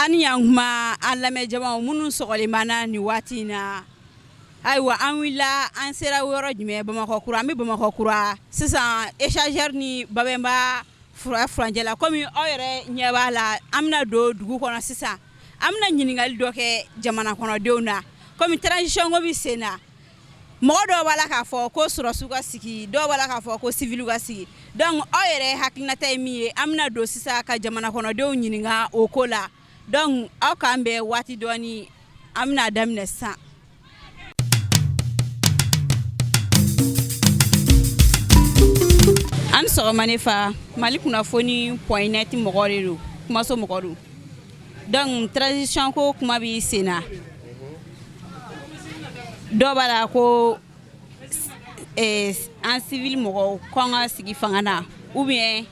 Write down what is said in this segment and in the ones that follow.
Ani yankuma an lamɛn jama minnu sɔgɔlimana ni waati na ayiwa an wulila an sera yɔrɔ jumɛn Bamakɔkura an bɛ Bamakɔkura sisan échangeur ni babɛnba furancɛ la komi aw yɛrɛ ɲɛ b'a la an bɛna don dugu kɔnɔ sisan an bɛna ɲininkali dɔ kɛ jamana kɔnɔdenw na komi transition ko bɛ sen na mɔgɔ dɔw b'a la k'a fɔ ko sɔrɔsiw ka sigi dɔw b'a la k'a fɔ ko civil ka sigi donc aw yɛrɛ hakilinata ye min ye an bɛna don sisan ka jamana kɔnɔdenw ɲininka o ko la donc aw k'an bɛn waati dɔɔni an bɛna daminɛ sisan. An sɔgɔma ne fa Mali kunnafoni point net mɔgɔ de don kumaso mɔgɔ don donc transition ko kuma b'i sen na dɔw b'a la ko an civil mɔgɔw k'an ka sigi fanga na ou bien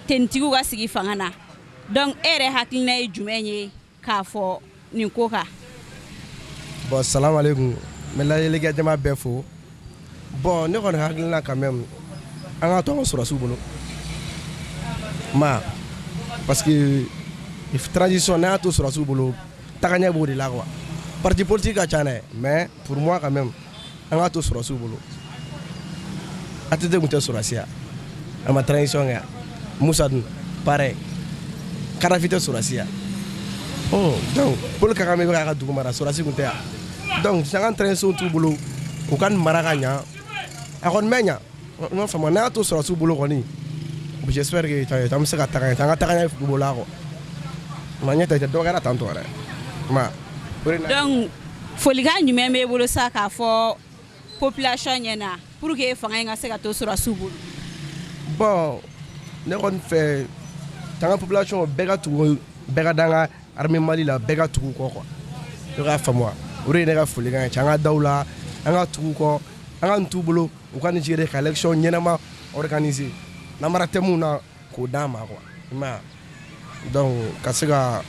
tenitigiw ka sigi fanga na donc e yɛrɛ hakilina ye jumɛn ye k'a fɔ nin ko kan. Bon salam alaikum n bɛ lajɛlikɛ jama bɛɛ fo bon ne kɔni hakilina quand même an ka to an ka sɔrɔsiw bolo ma parce que transition n'a y'a to sɔrɔsiw bolo tagaɲɛ b'o de la quoi parti politique ka ca dɛ mais pour moi quand même an ka to sɔrɔsiw bolo ATT tun tɛ sɔrɔsiya a ma transition kɛ Musa dun pareil Kadhafi tɛ sɔrɔsiya donc Paul Kagame bɛ k'a ka dugu mara sɔrɔsi tun tɛ yan donc sisan an ka transition t'u bolo u ka nin mara ka ɲa a kɔni bɛ ɲa n m'a faamu n'a y'a to sɔrɔsiw bolo kɔni j'espère que an bɛ se ka taga ɲɛ an ka taga ɲɛ bolo la quoi ma ɲɛ tɛ dɔ kɛra tantɔ yɛrɛ ma donc folikan jumɛn b'e bolo sa k'a fɔ population ɲɛna pour que fanga in ka se ka to sɔrɔsiw bolo. Bon ne kɔni fɛ an ka population bɛɛ ka tugu bɛɛ ka da an ka armée Mali la bɛɛ ka tugu kɔ quoi ne k'a faamu o de ye ne ka folikan ye an ka daw la an ka tugu kɔ an ka nin t'u bolo u ka nin jigin ka élection ɲɛnama organiser namara tɛ mun na k'o d'an ma quoi i m'a ye donc ka se ka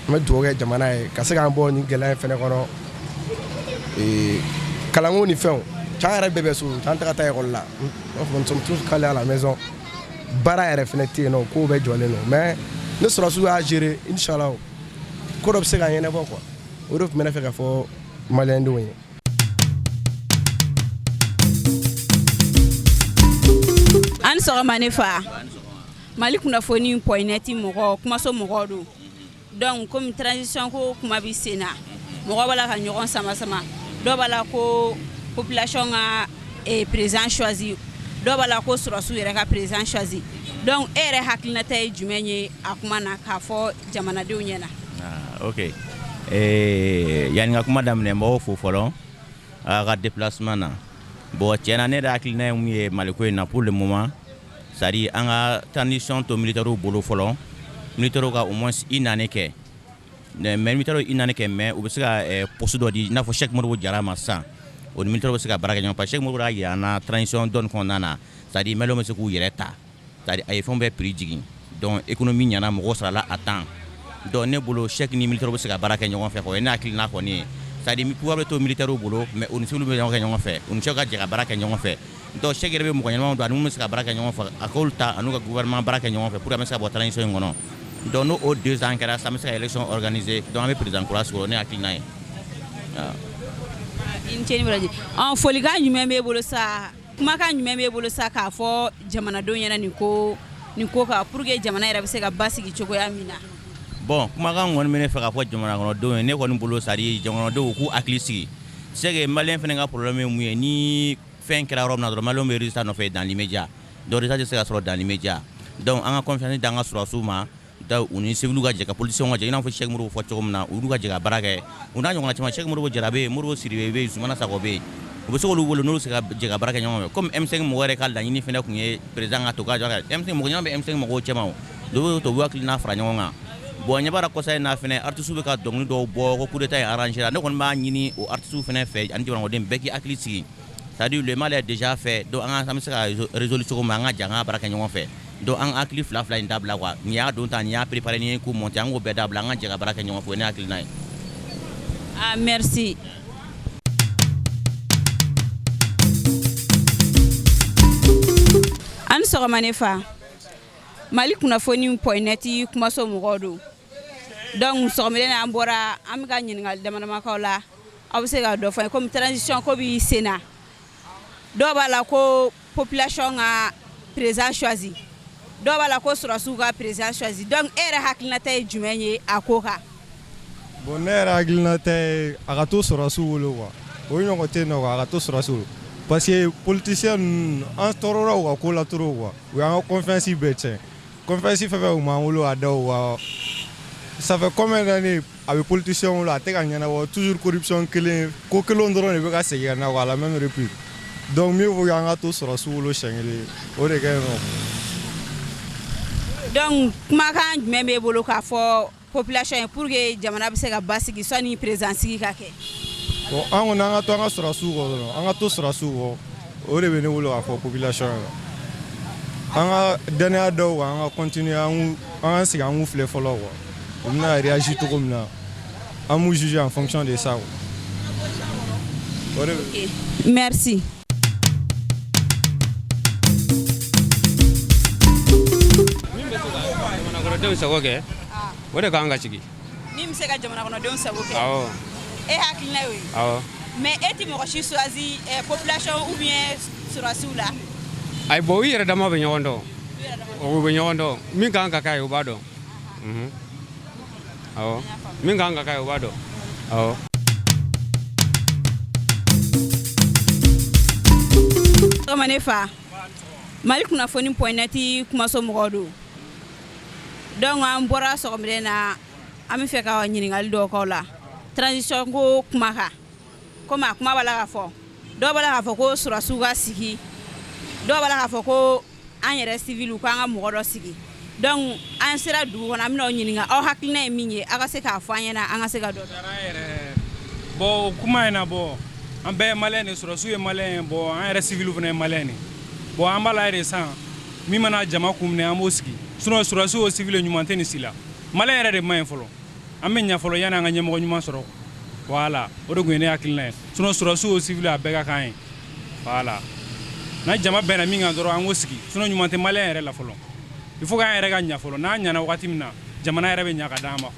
n bɛ dugawu kɛ jamana ye ka se k'an bɔ nin gɛlɛya in fɛnɛ kɔnɔ kalanko ni fɛnw can yɛrɛ bɛɛ bɛ so can tɛ ka taa école la nous sommes tous calés à la maison baara yɛrɛ fɛnɛ tɛ yen nɔ kow bɛɛ jɔlen don mais ne sɔrɔsiw y'a gérer inchallah ko dɔ bɛ se ka ɲɛnabɔ quoi o de tun bɛ ne fɛ ka fɔ maliyɛndenw ye. An sɔgɔma ne fa Mali kunnafoni point net mɔgɔ kumaso mɔgɔ don donc comme transition ko kuma bɛ sen na mɔgɔ b'a la ka ɲɔgɔn sama dɔw b'a la ko population ka président choisi dɔw b'a la ko sɔrɔsiw yɛrɛ ka président choisi donc e yɛrɛ hakilinata ye jumɛn ye a kuma na k'a fɔ jamanadenw ɲɛna. Ok yani ka kuma daminɛ n b'aw fo fɔlɔ a ka déplacement na bon tiɲɛna ne yɛrɛ hakilina ye mun ye Maliko in na pour le moment c'est à dire an ka transition to militaires bolo fɔlɔ militaires ka au moins une année kɛ mais militaires une année kɛ mais u bɛ se ka poste dɔ di i n'a fɔ Cheikh Modibo Jara ma sisan o ni militaires bɛ se ka baara kɛ ɲɔgɔn parce que Cheikh Modibo y'a yira an na transition dɔɔni kɔnɔna na c'est à dire maliens bɛ se k'u yɛrɛ ta c'est à dire a ye fɛnw bɛɛ prix jigin donc économie ɲana mɔgɔw sarala à temps donc ne bolo Cheikh ni militaires bɛ se ka baara kɛ ɲɔgɔn fɛ o ye ne hakilina kɔni ye c'est à dire pouvoir bɛ to militaires bolo mais o ni civil bɛ ɲɔgɔn kɛ ɲɔgɔn fɛ u ni Cheikh ka jɛ ka baara kɛ ɲɔgɔn fɛ donc Cheikh yɛrɛ bɛ mɔgɔ ɲɛnamaw don ani mun bɛ se ka baara kɛ ɲɔgɔn fɛ a k'olu ta an'u ka gouvernement baara kɛ ɲɔgɔn fɛ pour que an bɛ se ka bɔ transition in kɔnɔ donc n'o 2 ans kɛra sisan an bɛ se ka élection organiser donc an bɛ président kura sigi o ne hakilina ye. I ni ce ni baraji folikan jumɛn b'e bolo sa kumakan jumɛn b'e bolo sa k'a fɔ jamanadenw ɲɛna nin ko kan pour que jamana yɛrɛ bɛ se ka basigi cogoya min na. Bon kumakan kɔni bɛ ne fɛ ka fɔ jamana kɔnɔdenw ye ne kɔni bolo c'est à dire jamanadenw k'u hakili sigi c'est que malien fɛnɛ ka problème ye mun ye ni fɛn kɛra yɔrɔ min na dɔrɔn malien bɛ résultat nɔfɛ dans l'immédiat donc résultat tɛ se ka sɔrɔ dans l'immédiat donc an ka confiance d'an ka sɔrɔsiw ma da u ni civil ka jɛ ka politiciens ka jɛ i n'a fɔ Cheikh Modibo fɔ cogo min na olu ka jɛ ka baara kɛ u n'a ɲɔgɔnna caman Cheikh Modibo Jara bɛ yen Modibo Sidibe bɛ yen Sumana Sakɔ bɛ yen u bɛ se k'olu wele n'olu bɛ se ka jɛ ka baara kɛ ɲɔgɔn fɛ comme M5 mɔgɔ yɛrɛ ka laɲini fɛnɛ tun ye président ka to ka jɔ M5 mɔgɔ ɲɛnama bɛ M5 mɔgɔw cɛma o dɔw bɛ to u hakilina fara ɲɔgɔn kan bon ɲɛ b'a kɔsa in na fɛnɛ artistes bɛ ka dɔnkili dɔw bɔ ko coup d'état in arrangé la ne kɔni b'a ɲini o artistes fɛnɛ fɛ ani jamanaden bɛɛ k'i hakili sigi c'est à dire le mal est déjà fait donc an bɛ se ka résoudre cogo min an ka jɛ an ka baara kɛ ɲɔgɔn fɛ donc an hakili fila in dabila quoi nin y'a don ta nin y'a préparé ni ko monter an k'o bɛɛ dabila an ka jɛ ka baara kɛ ɲɔgɔn fɛ o ye ne hakilina ye. Merci. An sɔgɔma ne fa Mali kunnafoni point net kumaso mɔgɔw don donc sɔgɔmɛlɛ na an bɔra an bɛ ka ɲininkali damadamakaw la aw bɛ se ka dɔ fɔ n ye comme transition ko bi sen na dɔw b'a la ko population ka président choisi dɔw b'a la ko sɔrɔsiw ka président choisi donc e yɛrɛ hakilinata ye jumɛn ye a ko kan. bon ne yɛrɛ hakilinata ye a ka to sɔrɔsiw bolo quoi o ɲɔgɔn tɛ yen nɔ a ka to sɔrɔsiw bolo parce que politicien ninnu an tɔɔrɔra u ka ko la trop quoi u y'an ka confiance bɛɛ tiɲɛ confiance fɛn fɛn kun b'an bolo a da o wa ça fait combien d'années a bɛ politicien bolo a tɛ ka ɲɛnabɔ toujours corruption kelen ko kelen dɔrɔn de bɛ ka segin ka na quoi à la même réplique donc mieux vaut an ka to sɔrɔsiw bolo siɲɛ kelen o de ka ɲi nɔ. donc kumakan jumɛn b'e bolo k'a fɔ population ye pour que jamana bɛ se ka basigi sɔnni président sigi ka kɛ. bon an kɔni an ka to an ka sɔrɔsiw kɔ dɔrɔn an ka to sɔrɔsiw kɔ o de bɛ ne bolo k'a fɔ population ye an ka dannaya daw kan an ka continuer an ka sigi an k'u filɛ fɔlɔ quoi u bɛna réagir cogo min na an b'u juger en fonction de ça quoi. o de bɛ. merci. jamanadenw sago kɛ o de k'an ka sigi. min bɛ se ka jamanadenw sago kɛ. awɔ. e hakilina y'o ye. awɔ. mais e tɛ mɔgɔ si choisi population ou bien sɔrɔsiw la. ayi bon u yɛrɛ dama bɛ ɲɔgɔn dɔn. u bɛ ɲɔgɔn dɔn min k'an ka k'a ye u b'a dɔn. awɔ min k'an ka k'a ye u b'a dɔn. awɔ. tɔgɔma ne fa mali kunnafoni point net kumaso mɔgɔw don donc an bɔra sɔgɔmɛlɛ na an bɛ fɛ ka ɲininkali dɔw k'aw la transition ko kuma kan komi a kuma b'a la ka fɔ dɔw b'a la k'a fɔ ko sɔrɔsiw ka sigi dɔw b'a la k'a fɔ ko an yɛrɛ civil ko an ka mɔgɔ dɔ sigi donc an sera dugu kɔnɔ an bɛna aw ɲininka aw hakilina ye min ye aw ka se k'a fɔ an ɲɛna an ka se ka dɔ bon kuma in na bon an bɛɛ ye maliyɛn de sɔrɔsiw ye maliyɛn ye bon an yɛrɛ civil fana ye maliyɛn de bon an b'a la yɛrɛ san min mana jama kun minɛ an b'o sigi sinon sɔrɔsiw o civil ɲuman tɛ nin si la maliyɛn yɛrɛ de man ɲi fɔlɔ an bɛ ɲɛ fɔlɔ yanni an ka ɲɛmɔgɔ ɲuman sɔrɔ voilà o de tun ye ne hakilina ye sinon sɔrɔsiw o civil a bɛɛ ka kan ye voilà n'a jama bɛnna min kan dɔrɔn an k'o sigi sinon ɲuman tɛ maliyɛn yɛrɛ la fɔlɔ il faut k'an yɛrɛ ka ɲɛ fɔlɔ n'an ɲɛna wagati min na jamana yɛrɛ bɛ ɲɛ ka d'an ma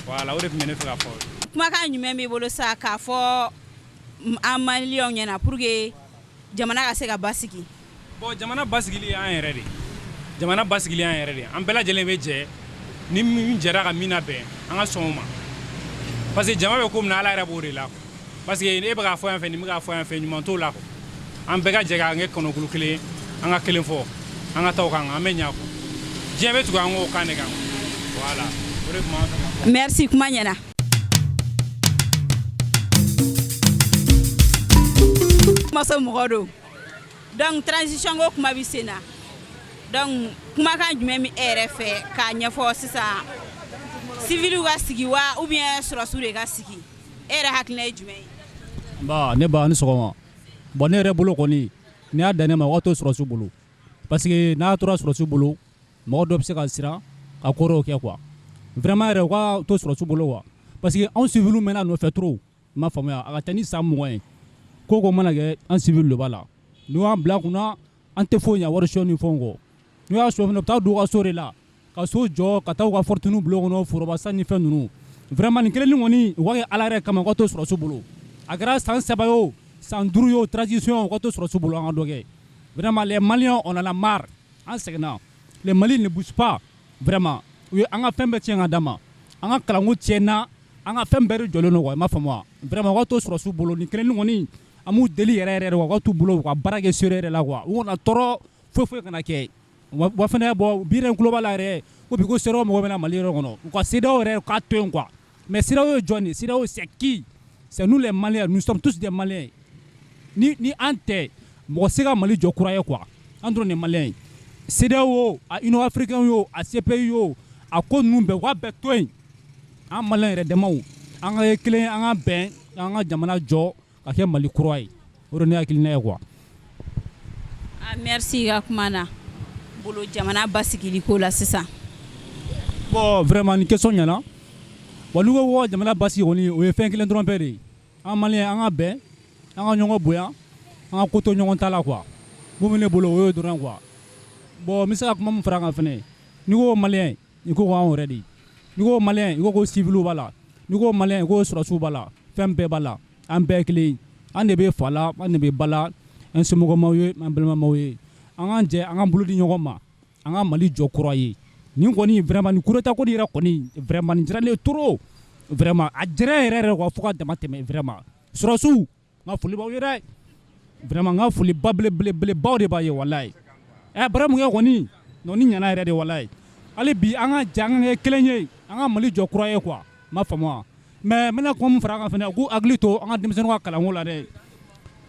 voilà o de tun bɛ ne fɛ ka fɔ. kumakan jumɛn b'i bolo sa k'a fɔ an maliyɛnw ɲɛna pour que jamana ka se ka basigi. bon jamana basigili ye an yɛrɛ de jamana basigili ye an yɛrɛ de an bɛɛ lajɛlen bɛ jɛ ni min jɛra ka min labɛn an ka sɔn o ma parce que jama bɛ ko min na ala yɛrɛ b'o de la parce que e bɛ k'a fɔ yan fɛ nin bɛ k'a fɔ yan fɛ ɲuman t'o la an bɛɛ ka jɛ k'an kɛ kɔnɔkulu kelen an ka kelen fɔ an ka taa o kan an bɛ ɲɛ kɔ diɲɛ bɛ tugu an k'o kan de kan voilà o de tun b'an fɛ ka fɔ. merci kuma ɲɛna. kumaso mɔgɔ don donc transition ko kuma bɛ sen na donc kumakan jumɛn bɛ e yɛrɛ fɛ k'a ɲɛfɔ sisan civiliw ka sigi wa ou bien sɔrɔsiw de ka sigi e yɛrɛ hakilina ye jumɛn ye. ba ne ba ni sɔgɔma bon ne yɛrɛ bolo kɔni n'i y'a dan ne ma o ka to sɔrɔsiw bolo parce que n'a tora sɔrɔsiw bolo mɔgɔ dɔ bɛ se ka siran ka ko dɔw kɛ quoi vraiment yɛrɛ u ka to sɔrɔsiw bolo quoi parce que anw civiliw mɛnna nɔfɛ trop i m'a faamuya a ka taa ni san 20 ye ko ko mana kɛ an civil de b'a la n'u y'an bila kunna an tɛ foyi ɲɛ wari sɔn ni fɛnw kɔ n'u y'a sɔn fana u bɛ taa don u ka so de la ka so jɔ ka taa u ka fortune bila o kɔnɔ forobasa ni fɛn ninnu vraiment nin kelen kɔni u ka kɛ ala yɛrɛ kama u ka to sɔrɔsiw bolo a kɛra san 3 ye o san 5 ye o transition u ka to sɔrɔsiw bolo an ka dɔ kɛ vraiment les maliens on en a marre an sɛgɛnna les maliens ne bougent pas vraiment u ye an ka fɛn bɛɛ tiɲɛ ka d'an ma an ka kalanko tiɲɛna an ka fɛn bɛɛ de jɔlen don quoi i m'a faamu wa vraiment u ka to sɔrɔsiw bolo nin kelen kɔni an b'u deli yɛrɛ yɛrɛ de quoi u ka t'u bolo u ka baara kɛ seere yɛrɛ la quoi u kana tɔɔrɔ foyi foyi kana kɛ wa fana bɔ bi yɛrɛ tulo b'a la yɛrɛ ko bi ko CEDEAO mɔgɔ bɛna Mali yɛrɛ kɔnɔ u ka CEDEAO yɛrɛ k'a to yen quoi mais CEDEAO ye jɔn ye CEDEAO c'est qui c'est nous les Maliens nous sommes tous des Maliens ni an tɛ mɔgɔ se ka Mali jɔ kura ye quoi an dɔrɔn de Maliens CEDEAO a Union africaine yo a CPI yo a ko ninnu bɛɛ u ka bɛɛ to yen an Maliens yɛrɛ damaw an ka kɛ kelen an ka bɛn an ka jamana jɔ ka kɛ Mali kura ye o de ne hakilina ye quoi. merci ka kuma na bolo jamana basigili ko la sisan. bon vraiment ni question ɲɛna wa n'u ko jamana basigi kɔni o ye fɛn kelen dɔrɔn bɛɛ de ye an Maliens an ka bɛn an ka ɲɔgɔn bonya an ka ko to ɲɔgɔn ta la quoi mun bɛ ne bolo o y'o dɔrɔn quoi bon n bɛ se ka kuma min fara kan fɛnɛ n'i ko Maliens i ko anw yɛrɛ de ni ko malien i ko civil b'a la ni ko malien i ko sɔrɔsiw b'a la fɛn bɛɛ b'a la an bɛɛ kelen an de bɛ fa la an de bɛ ba la an somɔgɔmaw ye an balimamaw ye an k'an jɛ an k'an bolo di ɲɔgɔn ma an ka Mali jɔ kura ye nin kɔni vraiment nin coup d'état ko yɛrɛ kɔni vraiment nin diyara ne ye trop vraiment a diyara yɛrɛ yɛrɛ quoi fo ka dama tɛmɛ vraiment sɔrɔsiw n ka foli b'aw ye dɛ vraiment n ka foli ba belebelebaw de b'a ye walayi bara mun kɛ kɔni non ni ɲana yɛrɛ de walayi hali bi an ka jɛ an ka kɛ kelen ye an ka Mali jɔ kura ye quoi ma faamu wa mais n bɛna kuma min fara an kan fɛnɛ u k'u hakili to an ka denmisɛnninw ka kalanko la dɛ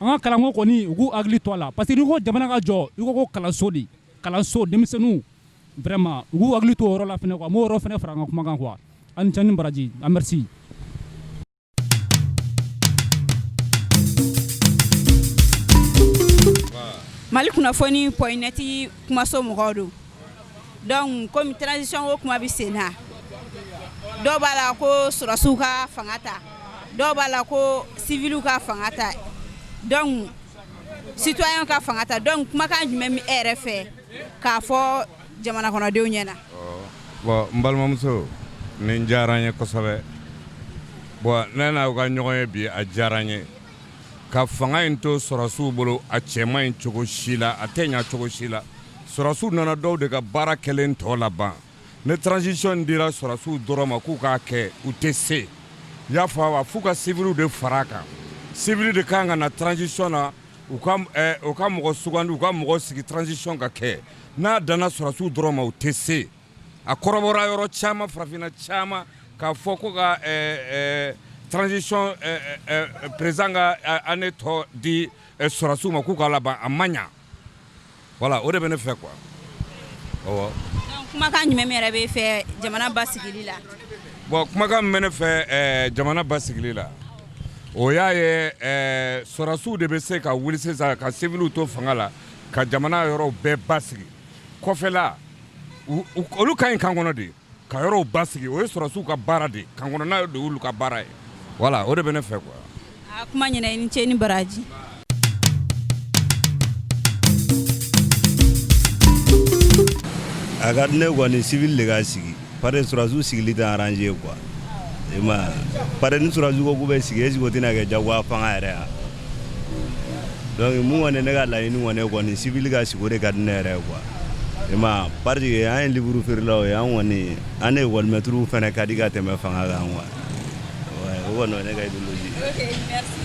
an ka kalanko kɔni u k'u hakili to a la parce que n'i ko jamana ka jɔ i ko kalanso de kalanso denmisɛnninw vraiment u k'u hakili to o yɔrɔ la fɛnɛ quoi m'o yɔrɔ fɛnɛ fara an ka kuma kan quoi ani cɛ ni baraji an merci. Mali kunnafoni point net kumaso mɔgɔw don donc comme transition ko kuma bɛ sen na dɔw b'a la ko sɔrɔsiw ka fanga ta dɔw b'a la ko civiliw ka fanga ta donc citoyen ka fanga ta donc kumakan jumɛn bɛ e yɛrɛ fɛ k'a fɔ jamana kɔnɔdenw ɲɛna. Bon n balimamuso nin diyara n ye kosɛbɛ bon ne n'aw ka ɲɔgɔn ye bi a diyara n ye ka fanga in to sɔrɔsiw bolo a cɛman in cogo si la a tɛ ɲa cogo si la sɔrɔsiw nana dɔw de ka baara kɛlen tɔ laban ne transition dira sɔrɔsiw dɔrɔn ma k'u k'a kɛ u tɛ se y'a fɔ wa f'u ka civiliw de fara a kan civil de kan ka na transition na u ka mɔgɔ sugandi u ka mɔgɔ sigi transition ka kɛ n'a danna sɔrɔsiw dɔrɔn ma u tɛ se a kɔrɔbɔra yɔrɔ caman farafinna caman k'a fɔ ko ka transition président ka année tɔ di sɔrɔsiw ma k'u ka laban a ma ɲa voilà o de bɛ ne fɛ quoi awɔ. kumakan jumɛn min yɛrɛ bɛ fɛ jamana basigili la. bon kumakan min bɛ ne fɛ jamana basigili la o y'a ye sɔrɔsiw de bɛ se ka wuli sisan ka civiliw to fanga la ka jamana yɔrɔw bɛɛ basigi kɔfɛla olu ka ɲi kan kɔnɔ de ka yɔrɔw basigi o ye sɔrɔsiw ka baara de kan kɔnɔna de y'olu ka baara ye voilà o de bɛ ne fɛ quoi. a kuma ɲɛna i ni ce ni baraji. a ka di ne kɔni civil de ka sigi pare sɔrɔsiw sigili tɛ arranger quoi i ma pare ni sɔrɔsiw ko k'u bɛ sigi est-ce que o tɛna kɛ jagoya fanga yɛrɛ ya donc mun kɔni ne ka laɲini kɔni civil ka sigi o de ka di ne yɛrɛ quoi i ma parce que an ye livre feerelaw ye an kɔni an ne école-maîtres fɛnɛ ka di ka tɛmɛ fanga kan quoi o kɔni o ne ka idéologie. Ok, merci.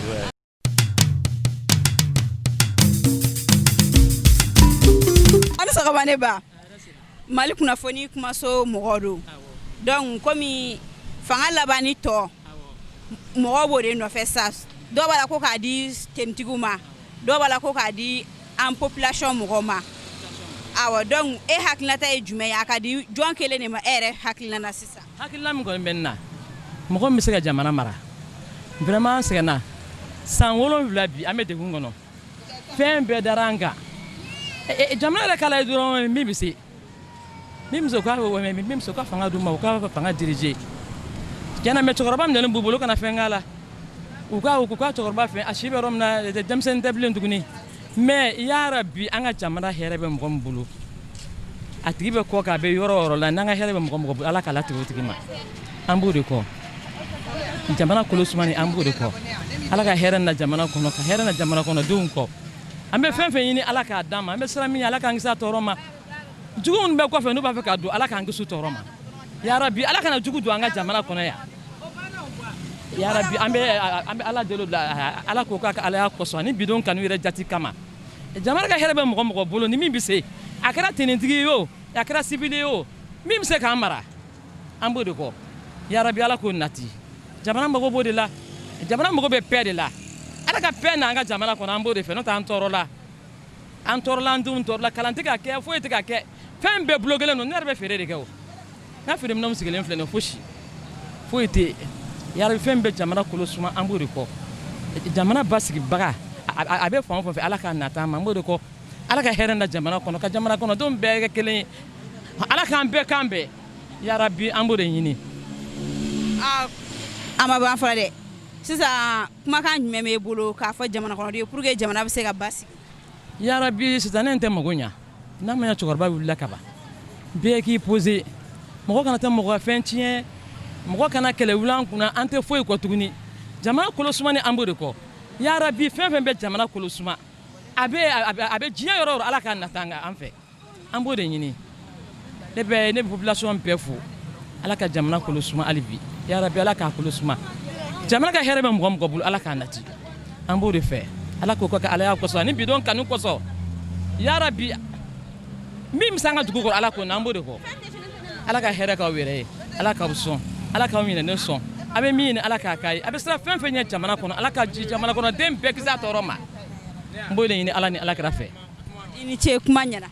Ani sɔgɔma ne ba Mali kunnafoni kumaso mɔgɔw don donc komi fanga labani tɔ mɔgɔw b'o de nɔfɛ sa dɔw b'a la ko k'a di tenitigiw ma dɔw b'a la ko k'a di an population mɔgɔw ma awɔ donc e hakilinata ye jumɛn ye a ka di jɔn kelen de ma e yɛrɛ hakilina na sisan. hakilina min kɔni bɛ n na mɔgɔ min bɛ se ka jamana mara vraiment an sɛgɛnna san 7 bi an bɛ degun kɔnɔ fɛn bɛɛ dara an kan jamana yɛrɛ kala ye dɔrɔn min bɛ se k'a fanga d'u ma u ka fanga diriger tiɲɛna mais cɛkɔrɔba min dalen b'u bolo kana fɛn k'a la u ka cɛkɔrɔba fɛ a si bɛ yɔrɔ min na denmisɛnnin tɛ bilen tuguni mais yarabi an ka jamana hɛrɛ bɛ mɔgɔ min bolo a tigi bɛ kɔ k'a bɛ yɔrɔ o yɔrɔ la n'an ka hɛrɛ bɛ mɔgɔ bolo ala k'a latigɛ o tigi ma an b'o de kɔ jamana kolo sumani an b'o de kɔ ala ka hɛrɛ na jamana kɔnɔ ka hɛrɛ na jamana kɔnɔdenw kɔ an bɛ fɛn fɛn ɲini ala k'a d'an ma an bɛ siran min ala k'an kisi a tɔɔrɔ ma jugu minnu bɛ kɔfɛ n'u b'a fɛ k'a don ala k'an kisi tɔɔrɔ ma yarabi ala kana jugu don an ka jamana kɔnɔ yan yarabi an bɛ ala deli la ala k'o k'a ka alaya kɔsɔn ani bidon kanu yɛrɛ jati kama jamana ka hɛrɛ bɛ mɔgɔ bolo ni min bɛ se a kɛra tenitigi ye o a kɛra civil ye o min bɛ se k'an mara an b'o de kɔ yarabi ala k'o nati jamana mago b'o de la jamana mago bɛ paix de la ala ka paix n'an ka jamana kɔnɔ an b'o de fɛ n'o tɛ an tɔɔrɔ la an denw tɔɔrɔ la kalan tɛ ka kɛ foyi tɛ ka kɛ fɛn bɛɛ bloqué len don ne yɛrɛ bɛ feere de kɛ o n'a feere minɛnw sigilen filɛ nin ye foyi tɛ yarabi fɛn bɛɛ jamana kolo suma an b'o de kɔ jamana basigibaga a bɛ fan o fan fɛ ala k'a nata an ma an b'o de kɔ ala ka hɛrɛ na jamana kɔnɔ ka jamana kɔnɔdenw bɛɛ kɛ kelen ye ala k'an bɛɛ kan bɛɛ yarabi an b'o de ɲini. a ma ban fɔlɔ dɛ sisan kumakan jumɛn b'e bolo k'a fɔ jamana kɔnɔden ye pour que jamana bɛ se ka basigi. yarabi sitanɛ tɛ mago ɲa n'a ma ɲa cɛkɔrɔba wulila ka ban bɛɛ k'i posé mɔgɔ kana tɛ mɔgɔ fɛn tiɲɛ mɔgɔ kana kɛlɛ wuli an kunna an tɛ foyi kɔ tuguni jamana kolosuma ni an b'o de kɔ yarabi fɛn fɛn bɛ jamana kolosuma a bɛ diɲɛ yɔrɔ o yɔrɔ ala k'a nata an fɛ an b'o de ɲini ne bɛ population bɛɛ fo ala ka jamana kolosuma hali bi yarabi ala k'a kolosuma jamana ka hɛrɛ bɛ mɔgɔ mɔgɔ bolo ala k'a nati an b'o de fɛ ala k'o kɛ ala y'a kosɔn ni bidon kanu kosɔn yarabi min bɛ se an ka dugu kɔrɔ ala k'o n'an b'o de kɔ ala ka hɛrɛ k'aw yɛrɛ ye ala k'aw sɔn ala k'aw minɛ ne sɔn a bɛ min ɲini ala k'a k'a ye a bɛ sira fɛn fɛn ɲɛ jamana kɔnɔ ala ka ji jamana kɔnɔ den bɛɛ kisi a tɔɔrɔ ma n b'o de ɲini ala ni ala kɛra fɛ i ni ce kuma ɲɛna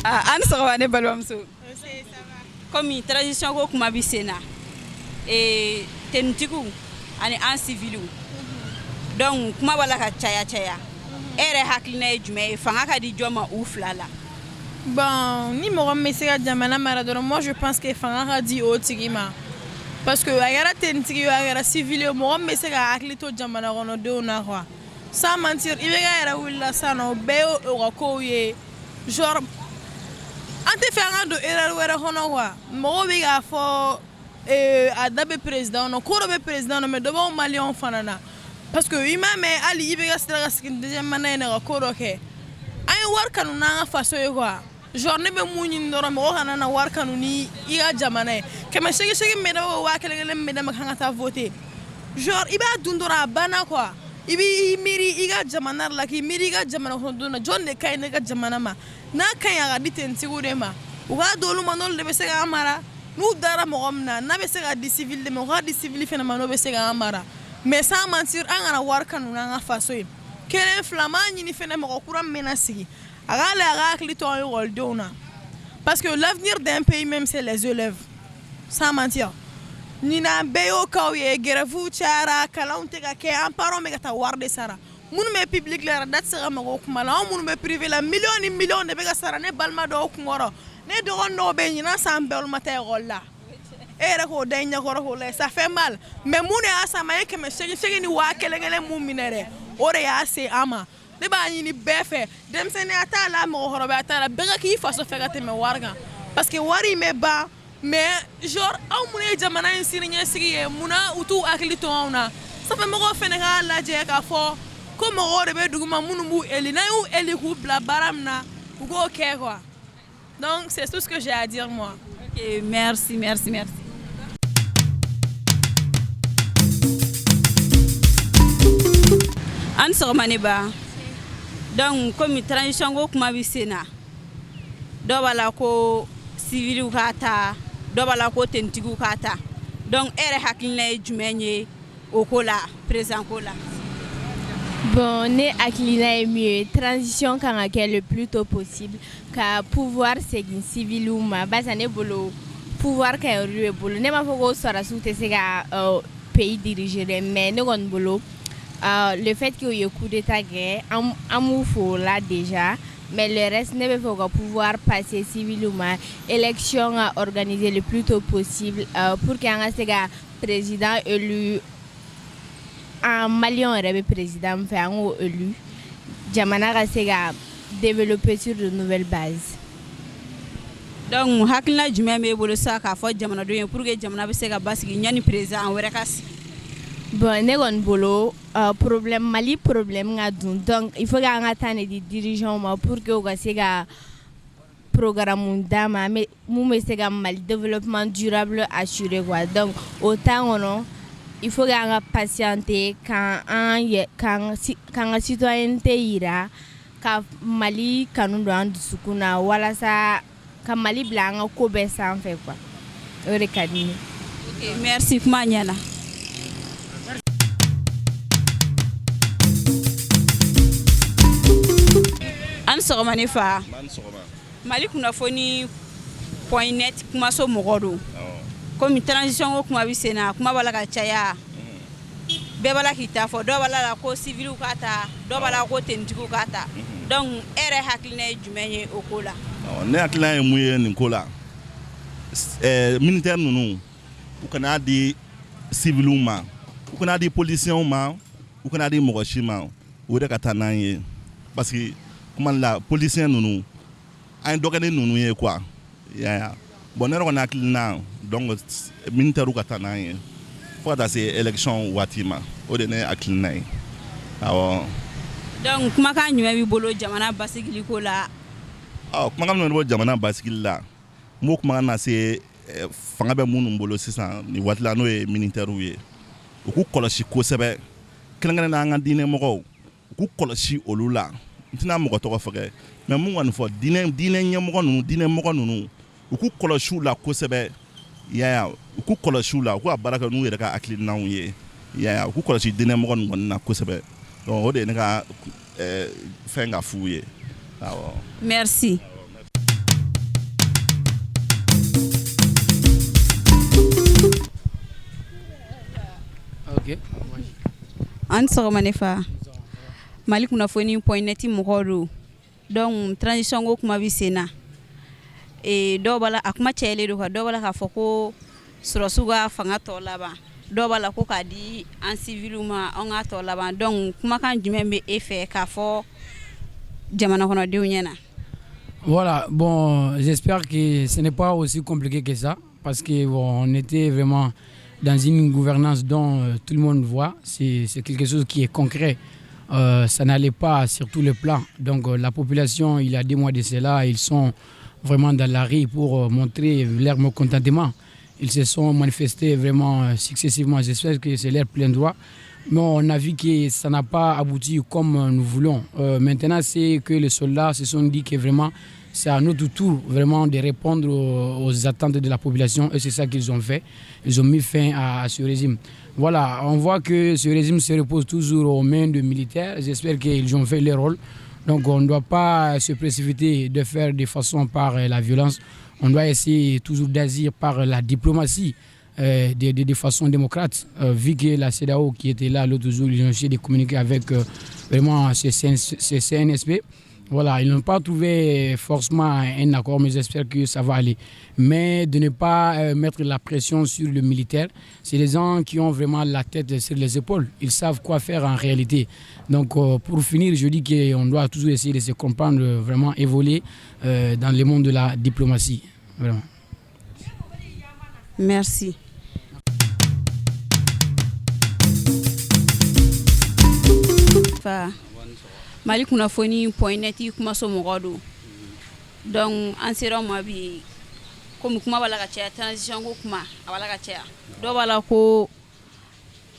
an ni sɔgɔma ne balimamuso komi transition ko kuma bɛ sen na tenitigiw ani an civiliw donc kuma b'a la ka caya e yɛrɛ hakilina ye jumɛn ye fanga ka di jɔn ma u fila la bon ni mɔgɔ min bɛ se ka jamana mara dɔrɔn moi je pense que fanga ka di o tigi ma parce que a kɛra tenitigi ye a kɛra civil ye mɔgɔ min bɛ se ka hakili to jamana kɔnɔdenw na quoi sans mentir i bɛ ka yɛrɛ wulila sisan nɔ o bɛɛ ye o ka kow ye genre an tɛ fɛ an ka don erreur wɛrɛ kɔnɔ quoi mɔgɔw bɛ k'a fɔ a da bɛ président na ko dɔ bɛ président na mais dɔ b'anw maliyɛnw fana na parce que i m'a mɛn hali i bɛ ka sira ka sigi deuxième mandat in na ka ko dɔ kɛ an ye wari kanu n'an ka faso ye quoi genre ne bɛ mun ɲini dɔrɔn mɔgɔ kana na wari kanu ni i ka jamana ye 800 min bɛ d'a ma 1000 min bɛ d'a ma kan ka taa voter genre i b'a dun dɔrɔn a banna quoi i b'i miiri i ka jamana la k'i miiri i ka jamana kɔnɔdenw na jɔn de ka ɲi ne ka jamana ma n'a ka ɲi a ka di tenitigiw de ma u k'a di olu ma n'olu de bɛ se k'an mara n'u dara mɔgɔ min na n'a bɛ se ka di civil de ma u k'a di civil fana ma n'o bɛ se k'an mara mais sans mentir an kana wari kanu n'an ka faso ye kelen fila m'an ɲini fana mɔgɔ kura min bɛna sigi a k'a lajɛ a ka hakili to an ekɔlidenw na parce que l'avenir d'un pays même c'est les élèves sans mentir ɲinan bɛɛ y'o kaw ye grève cayara kalanw tɛ ka kɛ an parents bɛ ka taa wari de sara minnu bɛ public la da tɛ se ka mɔgɔw kuma la anw minnu bɛ privé la million ni million de bɛ ka sara ne balima dɔw kunkɔrɔ ne dɔgɔnin dɔw bɛ ɲinan san bɛɛ olu ma taa ekɔli la e yɛrɛ k'o da i ɲɛkɔrɔ k'o lajɛ ça fait mal mais mun de y'a sama ye 800 ni 1000 mun minɛ dɛ o de y'a se an ma ne b'a ɲini bɛɛ fɛ denmisɛnninya t'a la mɔgɔkɔrɔbaya t'a la bɛɛ ka k'i faso fɛ ka tɛmɛ wari kan parce que wari in bɛ ban mais genre anw minnu ye jamana in sini ɲɛsigi ye munna u t'u hakili to anw na sanfɛ mɔgɔw fana k'a lajɛ k'a fɔ ko mɔgɔw de bɛ duguma minnu b'u eli n'an y'u eli k'u bila baara min na u k'o kɛ quoi donc c'est tout ce que j'ai à dire moi. Ok, merci. An sɔgɔma ne ba donc komi transition ko kuma bɛ sen na dɔw b'a la ko civiliw k'a ta dɔw b'a la ko tenitigiw k'a ta donc e yɛrɛ hakilina ye jumɛn ye o ko la président ko la. Bon, ne hakilina ye min ye transition kan ka kɛ le plus tôt possible ka pouvoir segin civiliw ma barisa ne bolo pouvoir ka olu de bolo ne m'a fɔ ko sɔrɔsiw tɛ se ka pays diriger dɛ mais ne kɔni bolo le fait qu'il y ait coup d'état kɛ an m'u fo la déjà mais le reste ne bɛ fɛ ka pouvoir passer civiliw ma élection ka organiser le plus tôt possible pour que an ka se ka président élu un malien yɛrɛ bɛ président min fɛ an k'o élu jamana ka se ka développer sur de nouvelles bases. donc hakilina jumɛn b'e bolo sa k'a fɔ jamanadenw ye pour que jamana bɛ se ka basigi ɲani président wɛrɛ ka sigi. Bon, ne kɔni bolo Mali problème ka dun donc il faut qu'an ka taa ne di dirigeants ma pour que u ka se ka programme d'a ma mun bɛ se ka Mali développement durable assurer quoi donc au temps kɔnɔ il faut qu'an ka patienter k'an ka citoyenneté yira ka Mali kanu don an dusukun na walasa ka Mali bila an ka ko bɛɛ sanfɛ quoi o de ka di ne. Ok, merci kuma ɲɛna. An sɔgɔma ne fa Mali kunnafoni point net kumaso mɔgɔ don komi transition ko kuma bɛ sen na kuma b'a la ka caya bɛɛ b'a la k'i ta fɔ dɔw b'a la ko civiliw k'a ta dɔw b'a la ko tenitigiw k'a ta donc e yɛrɛ hakilina ye jumɛn ye o ko la. ne hakilina ye mun ye nin ko la militaire ninnu u kana di civiliw ma u kana di policiers ma u kana di mɔgɔ si ma o de ka taa n'an ye parce que comment la policier ninnu an ye dɔgɔnin ninnu ye quoi ya bon ne yɛrɛ kɔni hakili na donc militaire ka taa n'an ye fo ka taa se élection waati ma o de ne hakili na ye awɔ. donc kumakan jumɛn b'i bolo jamana basigili ko la. kumakan min bɛ bɔ jamana basigili la n b'o kumakan na se fanga bɛ minnu bolo sisan nin waati la n'o ye militaire ye u k'u kɔlɔsi kosɛbɛ kɛrɛnkɛrɛnnen na an ka diinɛ mɔgɔw u k'u kɔlɔsi olu la n tɛna mɔgɔ tɔgɔ fɔ kɛ mais mun kɔni fɔ diinɛ mɔgɔ ninnu u k'u kɔlɔsi u la kosɛbɛ yaya u k'u kɔlɔsi u la u k'u ka baara kɛ n'u yɛrɛ ka hakilinaw ye yaya u k'u kɔlɔsi diinɛ mɔgɔ ninnu kɔni na kosɛbɛ donc o de ye ne ka fɛn ka f'u ye awɔ. merci. ok. an sɔgɔma ne fa Mali kunnafoni .net mɔgɔw do donc transition ko kuma bi sen na dɔw b'a la a kuma cɛyalen do ka dɔw b'a la k'a fɔ ko sɔrɔsiw ka fanga tɔ laban dɔw b'a la ko k'a di an civil ma an ka tɔ laban donc kumakan jumɛn bɛ e fɛ k'a fɔ jamana kɔnɔdenw ɲɛna. Voilà, bon, j'espère que ce n'est pas aussi compliqué que ça, parce que bon, on était vraiment dans une gouvernance dont tout le monde voit, c'est quelque chose qui est concret. Ça n'allait pas sur tous les plans. Donc la population, il y a 2 mois de cela, ils sont vraiment dans la rue pour montrer leur mécontentement. Ils se sont manifestés vraiment successivement. J'espère que c'est leur plein droit. Mais on a vu que ça n'a pas abouti comme nous voulons. Maintenant, c'est que les soldats se sont dit que vraiment, c'est à notre tour vraiment de répondre aux attentes de la population. Et c'est ça qu'ils ont fait. Ils ont mis fin à ce régime. Voilà, on voit que ce régime se repose toujours aux mains de militaires. J'espère qu'ils ont fait leur rôle. Donc on ne doit pas se précipiter de faire de façon par la violence. On doit essayer toujours d'agir par la diplomatie. De façon démocrate, vu que la CEDEAO qui était là l'autre jour, ils ont essayé de communiquer avec vraiment ce CNSP. Voilà, ils n'ont pas trouvé forcément un accord, mais j'espère que ça va aller. Mais de ne pas mettre la pression sur le militaire, c'est les gens qui ont vraiment la tête sur les épaules. Ils savent quoi faire en réalité. Donc pour finir, je dis qu'on doit toujours essayer de se comprendre, vraiment évoluer dans le monde de la diplomatie. Vraiment. Merci. Mali kunnafoni .net kuma so mɔgɔ do donc an sera ma bi comme kuma b'a la ka caya transition ko kuma a b'a la ka caya dɔw b'a la ko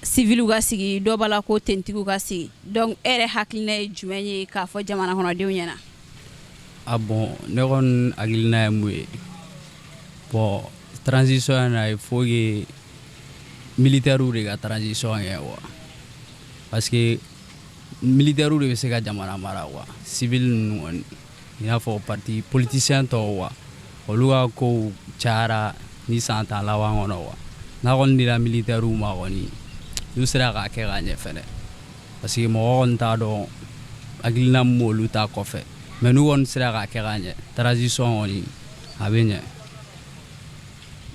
civil ka sigi dɔw b'a la ko tenitigiw ka sigi donc e yɛrɛ hakilina ye jumɛn ye k'a fɔ jamana kɔnɔdenw ɲɛna. Bon ne kɔni hakilina ye mun ye bon transition na il faut que militaire de ka transition ye wa parce que militaire de bɛ se ka jamana mara wa civil ninnu kɔni i n'a fɔ parti politicien tɔw wa olu ka kow cayara ni san 10 laban kɔnɔ wa n'a kɔni dira militaire ma kɔni n'u sera k'a kɛ ka ɲɛ fɛnɛ parce que mɔgɔ kɔni t'a dɔn hakilina min b'olu ta kɔfɛ mais n'u kɔni sera k'a kɛ ka ɲɛ transition kɔni a bɛ ɲɛ.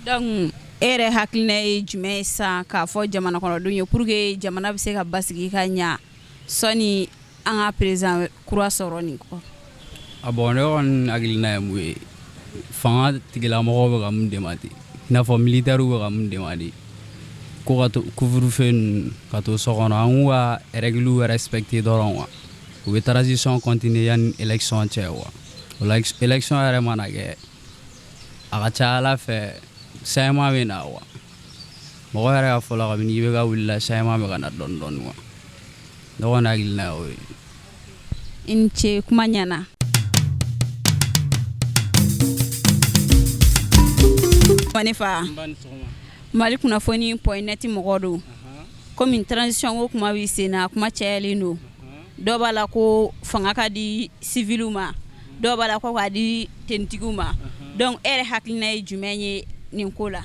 donc e yɛrɛ hakilina ye jumɛn ye sisan k'a fɔ jamana kɔnɔdenw ye pour que jamana bɛ se ka basigi ka ɲa sɔni an ka président kura sɔrɔ nin kɔ. Bon ne kɔni hakilina ye mun ye fanga tigilamɔgɔw bɛ ka mun demande i n'a fɔ militaire bɛ ka mun demande ko ka to couvre-feu ninnu ka to so kɔnɔ an k'u ka règle respecter dɔrɔn wa u bɛ transition continuer yanni élection cɛ wa o la élection yɛrɛ mana kɛ a ka ca Ala fɛ changement bɛ na wa mɔgɔ yɛrɛ ka fɔlɔ kabini i bɛ ka wuli la changement bɛ ka na dɔɔni dɔɔni wa ne kɔni hakilina ye o ye. I ni ce kuma ɲɛna. ne fa Mali kunnafoni .net mɔgɔ do komi transition ko kuma b'i sen na kuma cayalen do dɔw b'a la ko fanga ka di civil ma dɔw b'a la ko k'a di tenitigiw ma donc e yɛrɛ hakilina ye jumɛn ye nin ko la.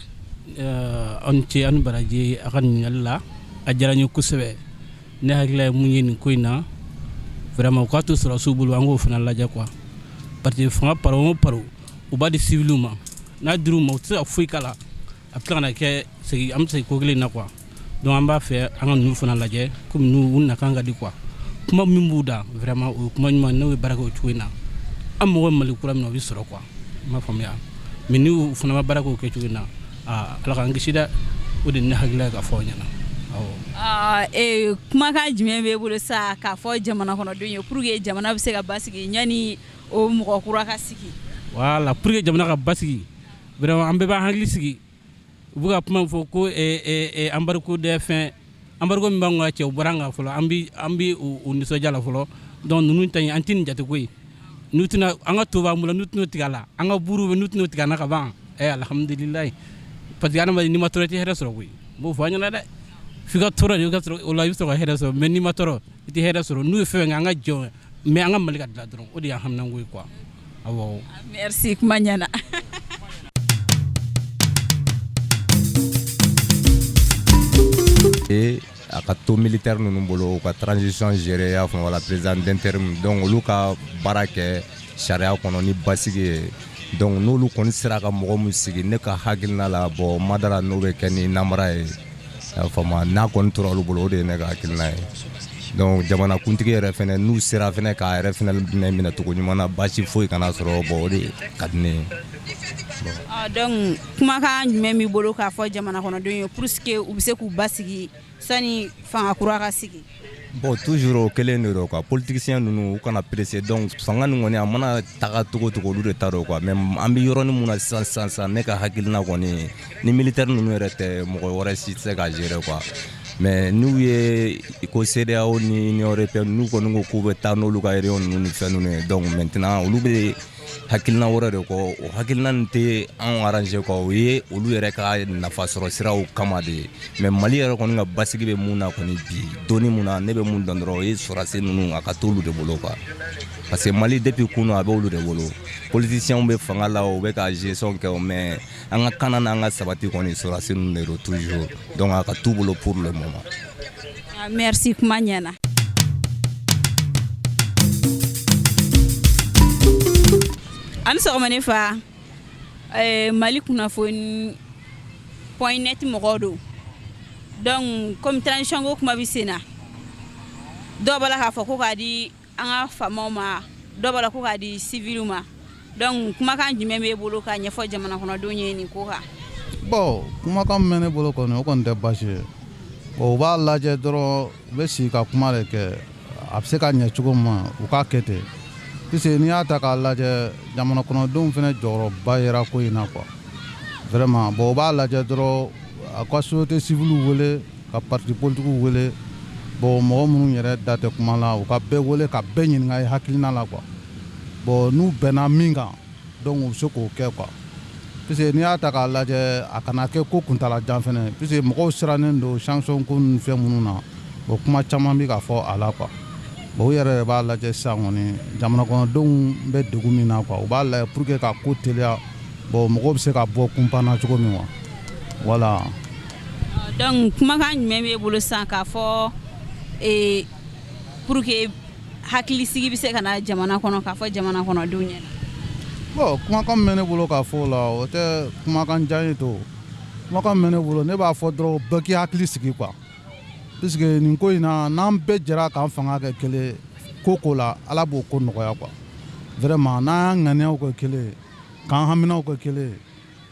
An ce an baraji a ka ɲininkali la a diyara n ye kosɛbɛ ne hakilila ye mun ye nin ko in na vraiment u k'a to sɔrɔsiw bolo an k'o fana lajɛ quoi parce que fanga paro o paro u b'a di civil ma n'a dir'u ma u tɛ se ka foyi k'a la a bɛ tila ka na kɛ an bɛ segin ko kelen na quoi donc an b'a fɛ an ka ninnu fana lajɛ komi u nakan ka di quoi kuma min b'u da vraiment o kuma ɲuman n'o ye baara kɛ o cogo in na an mɔgɔ Mali kura min na o bɛ sɔrɔ quoi ma faamuya mais ni u fana ma baara kɛ o kɛ cogo in na ala k'an kisi dɛ o de ne hakilila ka fɔ ɲɛna kumakan jumɛn b'e bolo sa k'a fɔ jamana kɔnɔdenw ye pour que jamana bɛ se ka basigi yanni o mɔgɔ kura ka sigi voilà pour que jamana ka basigi vraiment an bɛɛ b'an hakili sigi u bɛ ka kuma fɔ ko embargo de fɛn embargo min b'an ka cɛ o bɔra an kan fɔlɔ an bi o nisɔndiya la fɔlɔ donc ninnu ta an tɛ nin jate ko ye n'u tɛna an ka to b'an bolo n'u tɛna tigɛ a la an ka buru bɛ n'u tɛna tigɛ a la ka ban alhamdulilayi parce que adamaden n'i ma tɔɔrɔ i tɛ hɛrɛ sɔrɔ koyi n b'o fɔ an ɲɛna dɛ f'i ka tɔɔrɔ de o la i bɛ sɔrɔ ka hɛrɛ sɔrɔ mais n'i ma tɔɔrɔ i tɛ hɛrɛ sɔrɔ n'u ye fɛn kɛ an ka jɔ mais an ka Mali ka dilan dɔrɔn o de y'an haminanko ye quoi awɔ. merci kuma ɲɛna. Et a ka to militaire ninnu bolo u ka transition gérer y'a fɔ wala président d'intérim donc olu ka baara kɛ sariya kɔnɔ ni basigi ye donc n'olu kɔni sera ka mɔgɔ mun sigi ne ka hakilina la bon madara n'o bɛ kɛ ni namara ye y'a faamu n'a kɔni tora olu bolo o de ye ne ka hakilina ye donc jamana kuntigi yɛrɛ fɛnɛ n'u sera fɛnɛ k'a yɛrɛ fɛnɛ minɛ cogo ɲuman na basi foyi kana sɔrɔ bon o de ka di ne ye. donc kumakan jumɛn b'i bolo k'a fɔ jamana kɔnɔdenw ye pour que u bɛ se k'u basigi sani fanga kura ka sigi. bon toujours o kelen de don quoi politicien ninnu u kana presser donc fanga nin kɔni a mana taga togo togo olu de ta don quoi mais an bɛ yɔrɔnin mun na sisan ne ka hakilina kɔni ni militaire ninnu yɛrɛ tɛ mɔgɔ wɛrɛ si tɛ se ka gérer quoi mais n'u ye ko CEDEAO ni Union européenne n'u kɔni ko k'u bɛ taa n'olu ka réunion ninnu ni fɛn ninnu ye donc maintenant olu bɛ hakilina wɛrɛ de kɔ o hakilina nin tɛ anw arranger quoi o ye olu yɛrɛ ka nafa sɔrɔ siraw kama de ye mais Mali yɛrɛ kɔni ka basigi bɛ mun na kɔni bi donni mun na ne bɛ mun dɔn dɔrɔn o ye sɔrɔdasi ninnu a ka t'olu de bolo quoi parce que Mali depuis kunun a bɛ olu de bolo politiciens bɛ fanga la o bɛ ka gestion kɛ mais an ka kana n'an ka sabati kɔni sɔrɔdasi ninnu de don toujours donc a ka t'u bolo pour le moment. merci kuma ɲɛna. an sɔgɔma ne fa Mali kunnafoni point net mɔgɔw don donc comme transition ko kuma bɛ sen na dɔw b'a la k'a fɔ ko k'a di an ka faamaw ma dɔw b'a la ko k'a di civil ma donc kumakan jumɛn b'e bolo k'a ɲɛfɔ jamana kɔnɔdenw ye nin ko kan. bon kumakan min bɛ ne bolo kɔni o kɔni tɛ baasi ye bon u b'a lajɛ dɔrɔn u bɛ sigi ka kuma de kɛ a bɛ se ka ɲɛ cogo min ma u k'a kɛ ten. puisque n'i y'a ta k'a lajɛ jamana kɔnɔdenw fɛnɛ jɔyɔrɔba yera ko in na quoi vraiment bon u b'a lajɛ dɔrɔn a ka société civile wele ka parti politique wele bon mɔgɔ minnu yɛrɛ da tɛ kuma la u ka bɛɛ wele ka bɛɛ ɲininka i hakilina la quoi bon n'u bɛnna min kan donc u bɛ se k'o kɛ quoi puisque n'i y'a ta k'a lajɛ a kana kɛ ko kuntalajan fɛnɛ puisque mɔgɔw sirannen don sanction ko ni fɛn minnu na bon kuma caman bɛ ka fɔ a la quoi. bon u yɛrɛ de b'a lajɛ sisan kɔni jamana kɔnɔdenw bɛ degun min na quoi u b'a lajɛ pour que ka ko teliya bon mɔgɔw bɛ se ka bɔ kunpan na cogo min wa voilà. donc kumakan jumɛn b'e bolo sisan k'a fɔ pour que hakilisigi bɛ se ka na jamana kɔnɔ k'a fɔ jamana kɔnɔdenw ɲɛna. bon kumakan min bɛ ne bolo k'a fɔ o la o tɛ kumakan jan ye to kumakan min bɛ ne bolo ne b'a fɔ dɔrɔn bɛɛ k'i hakili sigi quoi. puisque nin ko in na n'an bɛɛ jɛra k'an fanga kɛ kelen ko la ala b'o ko nɔgɔya quoi vraiment n'an y'an ŋaniyaw kɛ kelen k'an haminaw kɛ kelen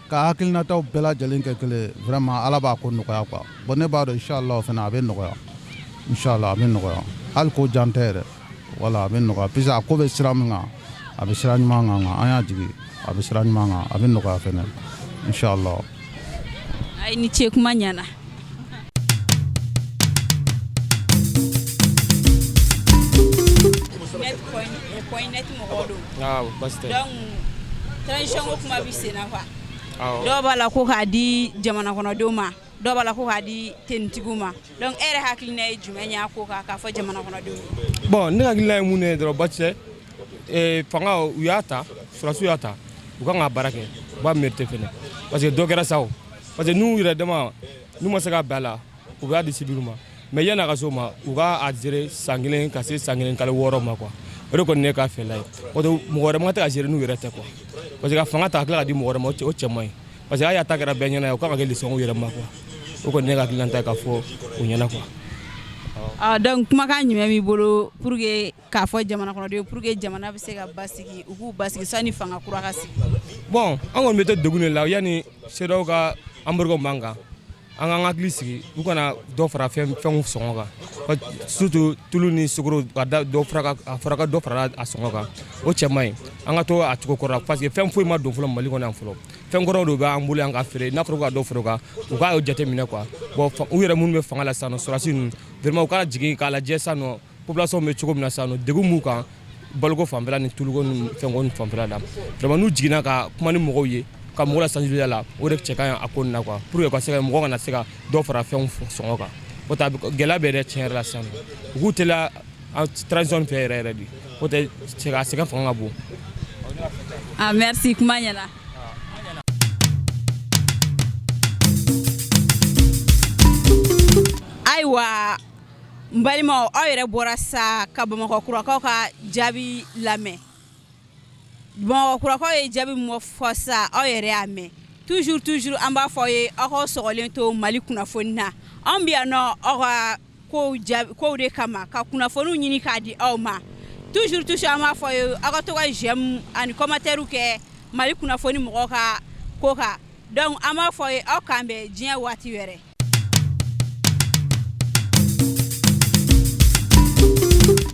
ka hakilinataw bɛɛ lajɛlen kɛ kelen vraiment ala b'a ko nɔgɔya quoi bon ne b'a dɔn inchallah fɛnɛ a bɛ nɔgɔya inchallah a bɛ nɔgɔya hali ko jan tɛ yɛrɛ voilà a bɛ nɔgɔya puisque a ko bɛ sira min kan a bɛ sira ɲuman kan an y'a jigi a bɛ sira ɲuman kan a bɛ nɔgɔya fɛnɛ inchallah. ayi ni ce kuma ɲɛna. point net mɔgɔw don donc transition ko kuma bɛ sen na quoi dɔw b'a la ko k'a di jamana kɔnɔdenw ma dɔw b'a la ko k'a di tenitigiw ma donc e yɛrɛ hakilina ye jumɛn y'a ko kan k'a fɔ jamana kɔnɔdenw ye. bon ne hakilina ye mun ye dɔrɔn basi tɛ fanga u y'a ta sɔrɔdasiw y'a ta u kan ka baara kɛ u b'a mérité fɛnɛ parce que dɔ kɛra sa o parce que n'u yɛrɛ dama n'u ma se ka bɛn a la u b'a di civil ma mais yan'a ka se o ma u k'a gérer san kelen ka se san kelen kalo 6 ma quoi o de kɔni ne ka fɛla ye o to mɔgɔ wɛrɛ ma tɛ ka gérer n'u yɛrɛ tɛ quoi parce que ka fanga ta ka tila ka di mɔgɔ wɛrɛ ma o cɛ man ɲi parce que a y'a ta kɛra bɛɛ ɲɛna ye o kan ka kɛ leçon u yɛrɛ ma quoi o kɔni ne ka hakilina ta ye ka fɔ o ɲɛna quoi. Donc kumakan jumɛn b'i bolo pour que k'a fɔ jamana kɔnɔdenw pour que jamana bɛ se ka basigi u k'u basigi sani fanga kura ka sigi. Bon an kɔni bɛ to degun de la yani CEDEAO ka embargo man kan an k'an hakili sigi u kana dɔ fara fɛnw sɔngɔ kan surtout tulu ni sukaro ka dɔ fara a fɔra ka dɔ fara a sɔngɔ kan o cɛ man ɲi an ka to a cogo kɔrɔ la parce que fɛn foyi ma don fɔlɔ Mali kɔnɔ yan fɔlɔ fɛn kɔrɔw de b'an bolo yan ka feere n'a fɔra ko ka dɔ fara o kan u k'a jate minɛ quoi bon u yɛrɛ minnu bɛ fanga la sisan nɔ sɔrɔdasi ninnu vraiment u kana jigin k'a lajɛ sisan nɔ population bɛ cogo min na sisan nɔ degun m'u kan baloko fanfɛla ni tuluko ni fɛnko ni fanfɛla la vraiment n'u jiginna ka kuma ni mɔgɔw ye ka mɔgɔ la sensibiliser la o de cɛ ka ɲi a ko nin na quoi pour que ka se ka mɔgɔ kana se ka dɔ fara fɛnw sɔngɔ kan o tɛ gɛlɛya bɛ yɛrɛ tiɲɛ yɛrɛ la sisan u k'u teliya transition fɛ yɛrɛ yɛrɛ de o tɛ a sɛgɛn fanga ka bon. Merci kuma ɲɛna. Ayiwa n balimaw aw yɛrɛ bɔra sa ka Bamakɔkurakaw ka jaabi lamɛn. Bamakɔkurakaw ye jaabi min fɔ sa aw yɛrɛ y'a mɛn toujours an b'a fɔ ye aw ka sɔgɔlen to Mali kunnafoni na anw bɛ yan nɔ aw ka kow de kama ka kunnafoniw ɲini k'a di aw ma toujours an b'a fɔ ye aw ka to ka j'aime ani commentaire kɛ Mali kunnafoni mɔgɔw ka ko kan donc an b'a fɔ ye aw k'an bɛn diɲɛ waati wɛrɛ.